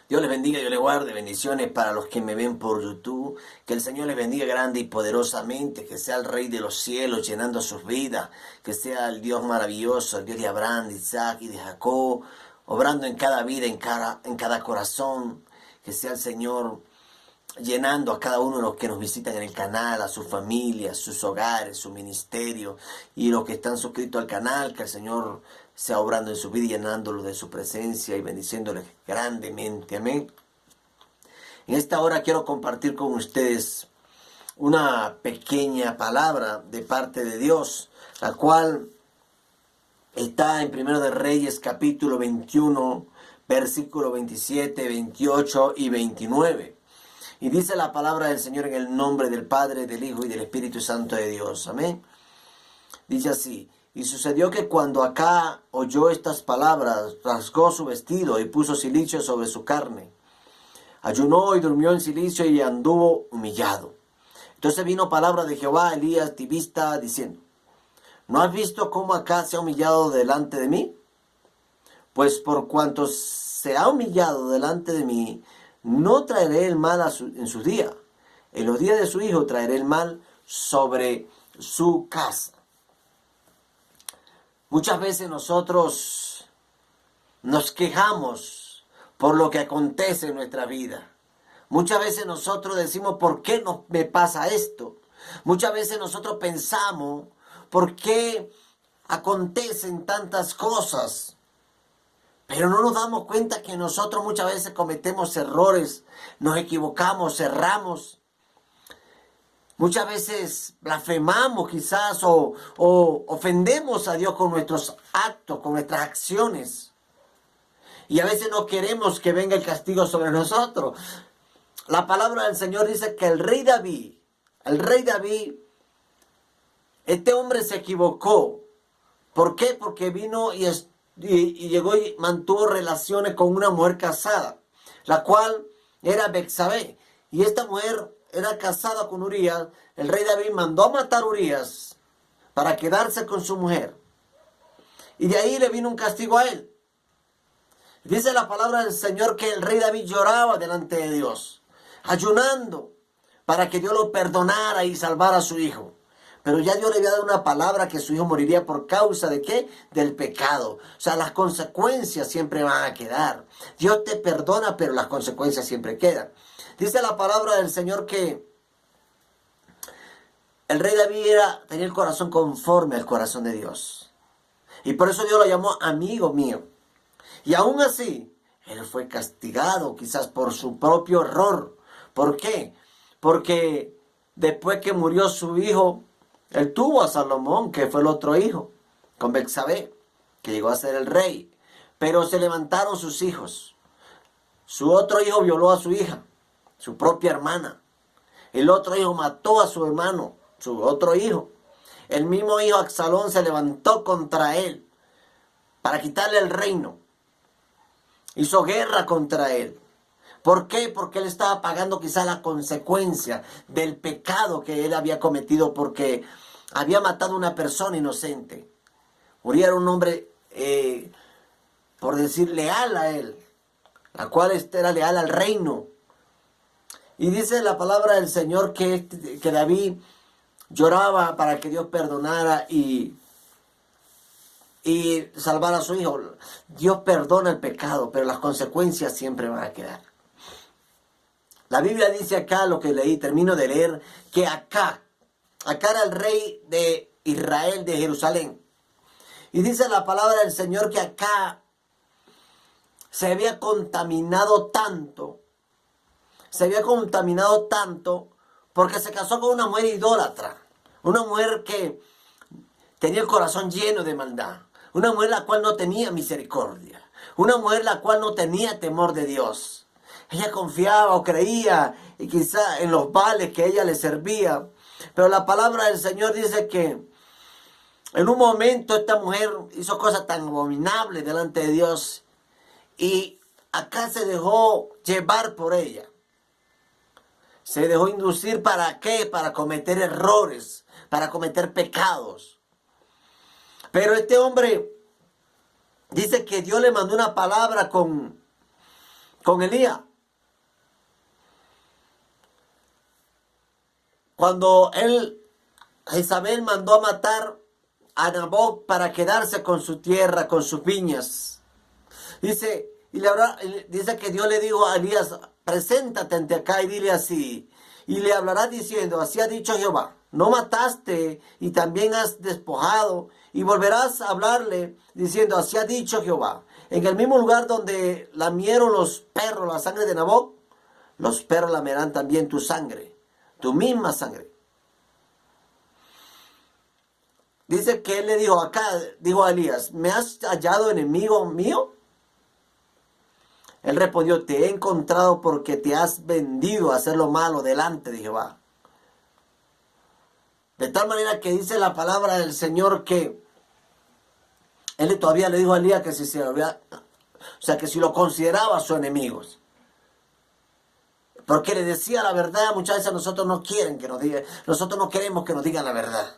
Dios les bendiga, Dios les guarde, bendiciones para los que me ven por YouTube, que el Señor les bendiga grande y poderosamente, que sea el Rey de los cielos llenando sus vidas, que sea el Dios maravilloso, el Dios de Abraham, de Isaac y de Jacob, obrando en cada vida, en cada corazón, que sea el Señor llenando a cada uno de los que nos visitan en el canal, a sus familias, sus hogares, su ministerio y los que están suscritos al canal, que el Señor sea obrando en su vida y llenándolos de su presencia y bendiciéndoles grandemente. Amén. En esta hora quiero compartir con ustedes una pequeña palabra de parte de Dios, la cual está en Primero de Reyes capítulo 21, versículo 27, 28 y 29. Y dice la palabra del Señor en el nombre del Padre, del Hijo y del Espíritu Santo de Dios. Amén. Dice así: y sucedió que cuando Acab oyó estas palabras, rasgó su vestido y puso cilicio sobre su carne. Ayunó y durmió en cilicio y anduvo humillado. Entonces vino palabra de Jehová a Elías Tibista diciendo: ¿no has visto cómo Acab se ha humillado delante de mí? Pues por cuanto se ha humillado delante de mí, no traeré el mal en sus días. En los días de su hijo traeré el mal sobre su casa. Muchas veces nosotros nos quejamos por lo que acontece en nuestra vida. Muchas veces nosotros decimos: ¿por qué me pasa esto? Muchas veces nosotros pensamos: ¿por qué acontecen tantas cosas? Pero no nos damos cuenta que nosotros muchas veces cometemos errores, nos equivocamos, erramos. Muchas veces blasfemamos quizás o ofendemos a Dios con nuestros actos, con nuestras acciones. Y a veces no queremos que venga el castigo sobre nosotros. La palabra del Señor dice que el rey David, este hombre se equivocó. ¿Por qué? Porque vino y llegó y mantuvo relaciones con una mujer casada, la cual era Betsabé. Y esta mujer era casada con Urías. El rey David mandó a matar a Urías para quedarse con su mujer. Y de ahí le vino un castigo a él. Dice la palabra del Señor que el rey David lloraba delante de Dios, ayunando para que Dios lo perdonara y salvara a su hijo. Pero ya Dios le había dado una palabra que su hijo moriría por causa de ¿qué? Del pecado. O sea, las consecuencias siempre van a quedar. Dios te perdona, pero las consecuencias siempre quedan. Dice la palabra del Señor que el rey David tenía el corazón conforme al corazón de Dios. Y por eso Dios lo llamó amigo mío. Y aún así, él fue castigado quizás por su propio error. ¿Por qué? Porque después que murió su hijo, él tuvo a Salomón, que fue el otro hijo, con Betsabé, que llegó a ser el rey. Pero se levantaron sus hijos. Su otro hijo violó a su hija, su propia hermana. El otro hijo mató a su hermano, su otro hijo. El mismo hijo Absalón se levantó contra él para quitarle el reino. Hizo guerra contra él. ¿Por qué? Porque él estaba pagando quizá la consecuencia del pecado que él había cometido, porque había matado a una persona inocente. Uría era un hombre, por decir, leal a él, la cual era leal al reino. Y dice la palabra del Señor que David lloraba para que Dios perdonara y salvar a su hijo. Dios perdona el pecado, pero las consecuencias siempre van a quedar. La Biblia dice acá, lo que leí, termino de leer, que acá era el rey de Israel, de Jerusalén. Y dice la palabra del Señor que acá se había contaminado tanto porque se casó con una mujer idólatra, una mujer que tenía el corazón lleno de maldad. Una mujer la cual no tenía misericordia. Una mujer la cual no tenía temor de Dios. Ella confiaba o creía y quizá en los vales que ella le servía. Pero la palabra del Señor dice que en un momento esta mujer hizo cosas tan abominables delante de Dios. Y acá se dejó llevar por ella. Se dejó inducir ¿para qué? Para cometer errores, para cometer pecados. Pero este hombre dice que Dios le mandó una palabra con con Elías. Cuando Jezabel mandó a matar a Nabot para quedarse con su tierra, con sus viñas. Dice que Dios le dijo a Elías, preséntate ante acá y dile así. Y le hablará diciendo, así ha dicho Jehová, no mataste y también has despojado. Y volverás a hablarle diciendo, así ha dicho Jehová. En el mismo lugar donde lamieron los perros la sangre de Nabot, los perros lamerán también tu sangre, tu misma sangre. Dice que él le dijo dijo a Elías, ¿me has hallado enemigo mío? Él respondió, te he encontrado porque te has vendido a hacer lo malo delante de Jehová. De tal manera que dice la palabra del Señor que él todavía le dijo a Elías que que si lo consideraba sus enemigos. Porque le decía la verdad, muchas veces nosotros no queremos que nos digan la verdad.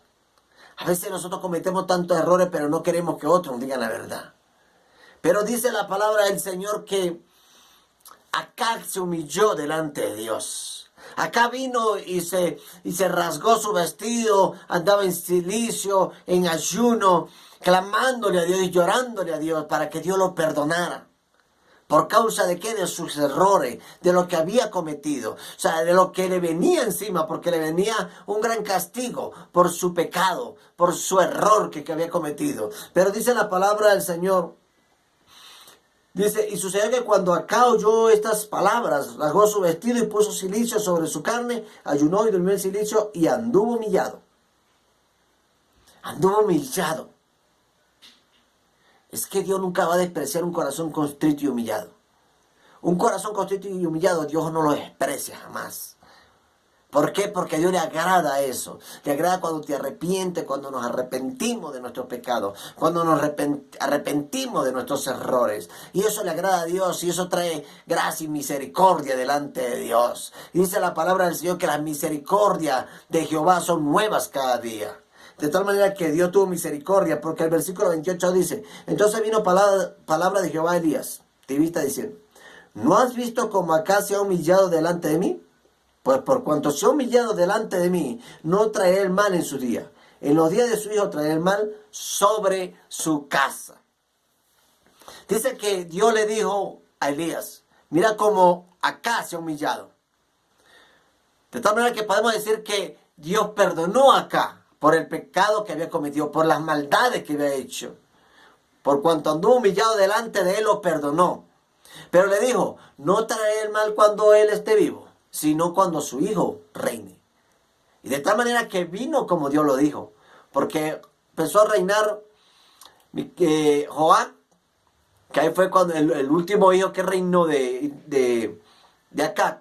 A veces nosotros cometemos tantos errores, pero no queremos que otros nos digan la verdad. Pero dice la palabra del Señor que Acab se humilló delante de Dios. Acab vino y se rasgó su vestido, andaba en silicio, en ayuno, clamándole a Dios y llorándole a Dios para que Dios lo perdonara. ¿Por causa de qué? De sus errores, de lo que había cometido. O sea, de lo que le venía encima, porque le venía un gran castigo por su pecado, por su error que había cometido. Pero dice la palabra del Señor, dice, y sucedió que cuando Acab oyó estas palabras, rasgó su vestido y puso silicio sobre su carne, ayunó y durmió en silicio y anduvo humillado. Anduvo humillado. Es que Dios nunca va a despreciar un corazón contrito y humillado. Un corazón contrito y humillado Dios no lo desprecia jamás. ¿Por qué? Porque a Dios le agrada eso. Le agrada cuando te arrepientes, cuando nos arrepentimos de nuestros pecados, cuando nos arrepentimos de nuestros errores. Y eso le agrada a Dios y eso trae gracia y misericordia delante de Dios. Y dice la palabra del Señor que las misericordias de Jehová son nuevas cada día. De tal manera que Dios tuvo misericordia, porque el versículo 28 dice, entonces vino palabra de Jehová a Elías, tibita, diciendo, ¿no has visto cómo Acab se ha humillado delante de mí? Pues por cuanto se ha humillado delante de mí, no traeré el mal en su día. En los días de su hijo traeré el mal sobre su casa. Dice que Dios le dijo a Elías, mira cómo Acab se ha humillado. De tal manera que podemos decir que Dios perdonó a Acab por el pecado que había cometido, por las maldades que había hecho. Por cuanto anduvo humillado delante de él, lo perdonó. Pero le dijo, no traeré el mal cuando él esté vivo, sino cuando su hijo reine. Y de tal manera que vino como Dios lo dijo, porque empezó a reinar Joab, que ahí fue cuando el último hijo que reinó de Acab.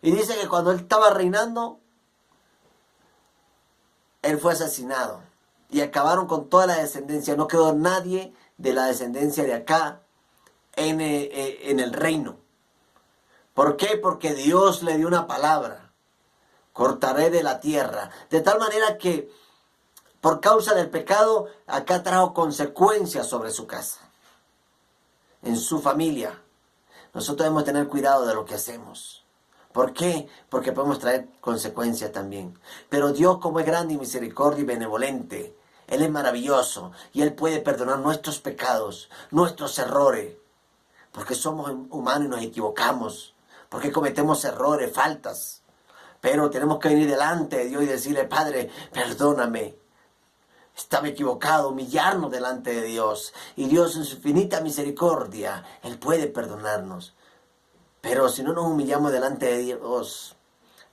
Y dice que cuando él estaba reinando, él fue asesinado. Y acabaron con toda la descendencia. No quedó nadie de la descendencia de Acab en el reino. ¿Por qué? Porque Dios le dio una palabra. Cortaré de la tierra. De tal manera que por causa del pecado, Acab trajo consecuencias sobre su casa. En su familia. Nosotros debemos tener cuidado de lo que hacemos. ¿Por qué? Porque podemos traer consecuencias también. Pero Dios, como es grande y misericordia y benevolente, Él es maravilloso y Él puede perdonar nuestros pecados, nuestros errores. Porque somos humanos y nos equivocamos. Porque cometemos errores, faltas. Pero tenemos que venir delante de Dios y decirle, Padre, perdóname. Estaba equivocado, humillarnos delante de Dios. Y Dios en su infinita misericordia, Él puede perdonarnos. Pero si no nos humillamos delante de Dios,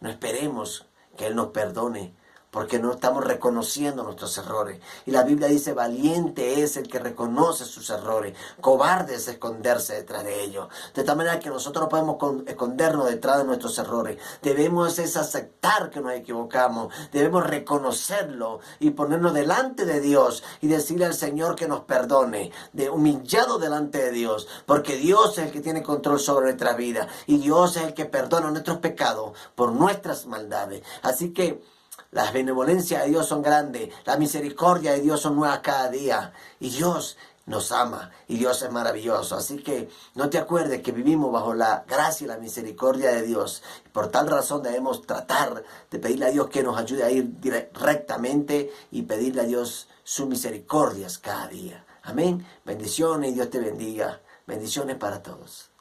no esperemos que Él nos perdone, porque no estamos reconociendo nuestros errores. Y la Biblia dice, valiente es el que reconoce sus errores, cobarde es esconderse detrás de ellos. De tal manera que nosotros no podemos escondernos detrás de nuestros errores. Debemos aceptar que nos equivocamos, debemos reconocerlo y ponernos delante de Dios y decirle al Señor que nos perdone, humillado delante de Dios, porque Dios es el que tiene control sobre nuestra vida y Dios es el que perdona nuestros pecados por nuestras maldades. Así que las benevolencias de Dios son grandes, la misericordia de Dios son nuevas cada día. Y Dios nos ama y Dios es maravilloso. Así que no te acuerdes que vivimos bajo la gracia y la misericordia de Dios. Por tal razón debemos tratar de pedirle a Dios que nos ayude a ir rectamente y pedirle a Dios sus misericordias cada día. Amén. Bendiciones y Dios te bendiga. Bendiciones para todos.